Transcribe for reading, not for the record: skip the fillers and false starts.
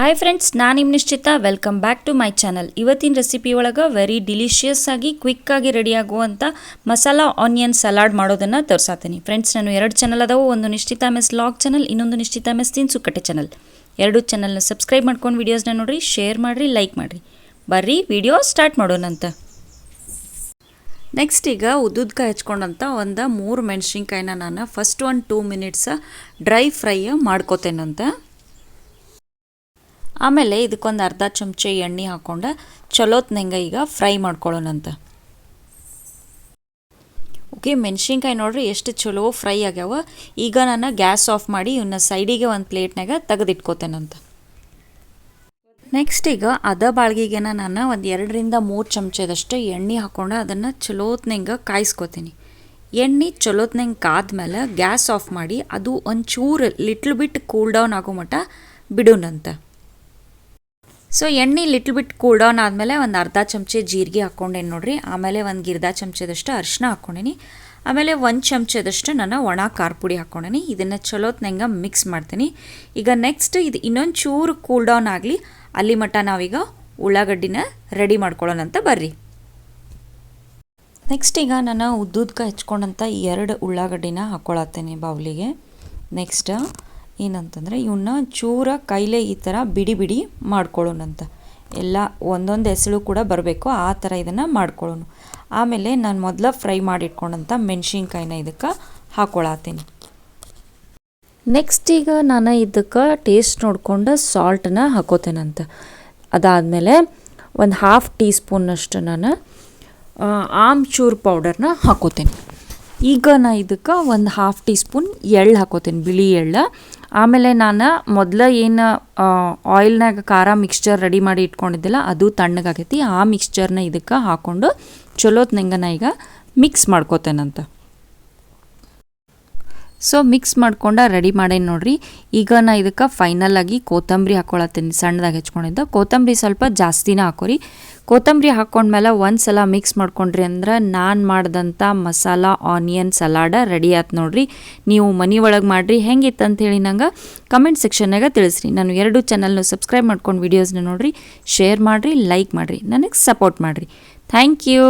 Hi friends, ನಾನು ನಿಮ್ಮ Nishchita. Welcome back to my channel. ಇವತ್ತಿನ ರೆಸಿಪಿ ಒಳಗೆ ವೆರಿ ಡಿಲಿಷಿಯಸ್ ಆಗಿ ಕ್ವಿಕ್ಕಾಗಿ ರೆಡಿ ಆಗುವಂಥ ಮಸಾಲಾ ಆನಿಯನ್ ಸಲಾಡ್ ಮಾಡೋದನ್ನು ತೋರಿಸ್ತೀನಿ. ಫ್ರೆಂಡ್ಸ್, ನಾನು 2 ಚಾನಲ್ ಅದಾವು. ಒಂದು ನಿಶ್ಚಿತ ಮೆಸ್ ಲಾಗ್ ಚಾನಲ್, ಇನ್ನೊಂದು ನಿಶ್ಚಿತ ಮೆಸ್ ತಿನ್ಸುಕಟ್ಟೆ ಚಾನಲ್. 2 ಚಾನಲ್ನ ಸಬ್ಸ್ಕ್ರೈಬ್ ಮಾಡ್ಕೊಂಡು ವೀಡಿಯೋಸ್ನ ನೋಡಿರಿ, ಶೇರ್ ಮಾಡಿರಿ, ಲೈಕ್ ಮಾಡಿರಿ. ಬರ್ರಿ ವಿಡಿಯೋ ಸ್ಟಾರ್ಟ್ ಮಾಡೋಣಂತ. ನೆಕ್ಸ್ಟ್ ಈಗ ಉದ್ದುದ್ಕಾಯಿ ಹಚ್ಕೊಂಡಂಥ ಒಂದು 3 ಮೆಣಸಿನ್ಕಾಯಿನ ನಾನು ಫಸ್ಟ್ 2 ಮಿನಿಟ್ಸ್ ಡ್ರೈ ಫ್ರೈ ಮಾಡ್ಕೋತೇನಂತ. ಆಮೇಲೆ ಇದಕ್ಕೊಂದು ಅರ್ಧ ಚಮಚೆ ಎಣ್ಣೆ ಹಾಕ್ಕೊಂಡು ಚಲೋತ್ನಂಗ ಈಗ ಫ್ರೈ ಮಾಡ್ಕೊಳ್ಳೋಣಂತ. ಓಕೆ, ಮೆಣಸಿನ್ಕಾಯಿ ನೋಡ್ರಿ ಎಷ್ಟು ಚಲೋ ಫ್ರೈ ಆಗ್ಯಾವ. ಈಗ ನಾನು ಗ್ಯಾಸ್ ಆಫ್ ಮಾಡಿ ಇವನ್ನ ಸೈಡಿಗೆ ಒಂದು ಪ್ಲೇಟ್ನಾಗ ತೆಗೆದಿಟ್ಕೋತೇನಂತ. ನೆಕ್ಸ್ಟ್ ಈಗ ಬಾಳ್ಗಿಗೆ ನಾನು ಒಂದು 2ರಿಂದ 3 ಚಮಚದಷ್ಟು ಎಣ್ಣೆ ಹಾಕ್ಕೊಂಡು ಅದನ್ನು ಚಲೋತ್ನಂಗ ಕಾಯಿಸ್ಕೋತೀನಿ. ಎಣ್ಣೆ ಚಲೋತ್ನಂಗೆ ಕಾದ್ಮೇಲೆ ಗ್ಯಾಸ್ ಆಫ್ ಮಾಡಿ ಅದು ಒಂಚೂರು ಲಿಟ್ಲ್ ಬಿಟ್ ಕೂಲ್ ಡೌನ್ ಆಗೋ ಮಟ್ಟ ಬಿಡೋಣಂತ. ಸೊ ಎಣ್ಣೆ ಲಿಟ್ಲ್ ಬಿಟ್ ಕೂಲ್ ಡೌನ್ ಆದಮೇಲೆ ಒಂದು ಅರ್ಧ ಚಮಚೆ ಜೀರಿಗೆ ಹಾಕ್ಕೊಂಡೇನು ನೋಡ್ರಿ. ಆಮೇಲೆ ಒಂದು ಅರ್ಧ ಚಮಚದಷ್ಟು ಅರಿಶಿನ ಹಾಕ್ಕೊಂಡೇನಿ. ಆಮೇಲೆ 1 ಚಮಚದಷ್ಟು ನಾನು ಒಣ ಖಾರ ಪುಡಿ ಹಾಕ್ಕೊಂಡೇನಿ. ಇದನ್ನು ಚಲೋತ್ನಂಗೆ ಮಿಕ್ಸ್ ಮಾಡ್ತೀನಿ. ಈಗ ನೆಕ್ಸ್ಟ್ ಇದು ಇನ್ನೊಂದು ಚೂರು ಕೂಲ್ ಡೌನ್ ಆಗಲಿ, ಅಲ್ಲಿ ಮಟ್ಟ ನಾವೀಗ ಉಳ್ಳಾಗಡ್ಡಿನ ರೆಡಿ ಮಾಡ್ಕೊಳ್ಳೋಣಂತ ಬರ್ರಿ. ನೆಕ್ಸ್ಟ್ ಈಗ ನಾನು ಉದ್ದುದ್ಕಾಯಿ ಹಚ್ಕೊಂಡಂಥ 2 ಉಳ್ಳಾಗಡ್ಡಿನ ಹಾಕ್ಕೊಳತ್ತೇನೆ ಬೌಲಿಗೆ. ನೆಕ್ಸ್ಟ್ ಏನಂತಂದರೆ ಇವನ್ನ ಚೂರ ಕೈಲೇ ಈ ಥರ ಬಿಡಿ ಬಿಡಿ ಮಾಡ್ಕೊಳ್ಳೋಣಂತ. ಎಲ್ಲ ಒಂದೊಂದು ಎಸಳು ಕೂಡ ಬರಬೇಕು, ಆ ಥರ ಇದನ್ನು ಮಾಡ್ಕೊಳ್ಳೋಣ. ಆಮೇಲೆ ನಾನು ಮೊದಲು ಫ್ರೈ ಮಾಡಿಟ್ಕೊಂಡಂಥ ಮೆಣಸಿನ್ಕಾಯಿನ ಇದಕ್ಕೆ ಹಾಕ್ಕೊಳತ್ತೀನಿ. ನೆಕ್ಸ್ಟ್ ಈಗ ನಾನು ಇದಕ್ಕೆ ಟೇಸ್ಟ್ ನೋಡ್ಕೊಂಡು ಸಾಲ್ಟನ್ನ ಹಾಕೋತೇನಂತ. ಅದಾದಮೇಲೆ ಒಂದು 1/2 ಟೀ ಸ್ಪೂನಷ್ಟು ನಾನು ಆಮ್ಚೂರ್ ಪೌಡರ್ನ ಹಾಕೋತೇನೆ. ಈಗ ಇದಕ್ಕೆ ಒಂದು 1/2 ಟೀ ಸ್ಪೂನ್ ಎಳ್ಳು ಹಾಕೋತೀನಿ, ಬಿಳಿ ಎಳ್ಳು. ಆಮೇಲೆ ನಾನು ಮೊದಲು ಏನು ಆಯಿಲ್ನಾಗ ಖಾರ ಮಿಕ್ಸ್ಚರ್ ರೆಡಿ ಮಾಡಿ ಇಟ್ಕೊಂಡಿದ್ದಿಲ್ಲ, ಅದು ತಣ್ಣಗಾಗೈತಿ. ಆ ಮಿಕ್ಸ್ಚರ್ನ ಇದಕ್ಕೆ ಹಾಕ್ಕೊಂಡು ಚಲೋತ್ನಂಗೆ ನಾ ಈಗ ಮಿಕ್ಸ್ ಮಾಡ್ಕೋತೇನಂತ. ಸೊ ಮಿಕ್ಸ್ ಮಾಡ್ಕೊಂಡು ರೆಡಿ ಮಾಡೇನಿ ನೋಡ್ರಿ. ಈಗ ನಾ ಇದಕ್ಕೆ ಫೈನಲಾಗಿ ಕೊತ್ತಂಬರಿ ಹಾಕ್ಕೊಳತ್ತೀನಿ, ಸಣ್ಣದಾಗಿ ಹೆಚ್ಕೊಂಡಿದ್ದ ಕೊತ್ತಂಬರಿ ಸ್ವಲ್ಪ ಜಾಸ್ತಿನೇ ಹಾಕೋರಿ. ಕೊತ್ತಂಬರಿ ಹಾಕ್ಕೊಂಡ್ಮೇಲೆ ಒಂದು ಸಲ ಮಿಕ್ಸ್ ಮಾಡ್ಕೊಂಡ್ರಿ ಅಂದ್ರೆ ನಾನು ಮಾಡಿದಂಥ ಮಸಾಲಾ ಆನಿಯನ್ ಸಲಾಡ ರೆಡಿ ಆಯ್ತು ನೋಡ್ರಿ. ನೀವು ಮನೆ ಒಳಗೆ ಮಾಡಿರಿ, ಹೆಂಗಿತ್ತು ಅಂಥೇಳಿ ನಂಗೆ ಕಮೆಂಟ್ ಸೆಕ್ಷನ್ನಾಗ ತಿಳಿಸ್ರಿ. ನಾನು 2 ಚಾನಲ್ನ ಸಬ್ಸ್ಕ್ರೈಬ್ ಮಾಡ್ಕೊಂಡು ವೀಡಿಯೋಸ್ನ ನೋಡಿರಿ, ಶೇರ್ ಮಾಡಿರಿ, ಲೈಕ್ ಮಾಡಿರಿ, ನನಗೆ ಸಪೋರ್ಟ್ ಮಾಡಿರಿ. Thank you.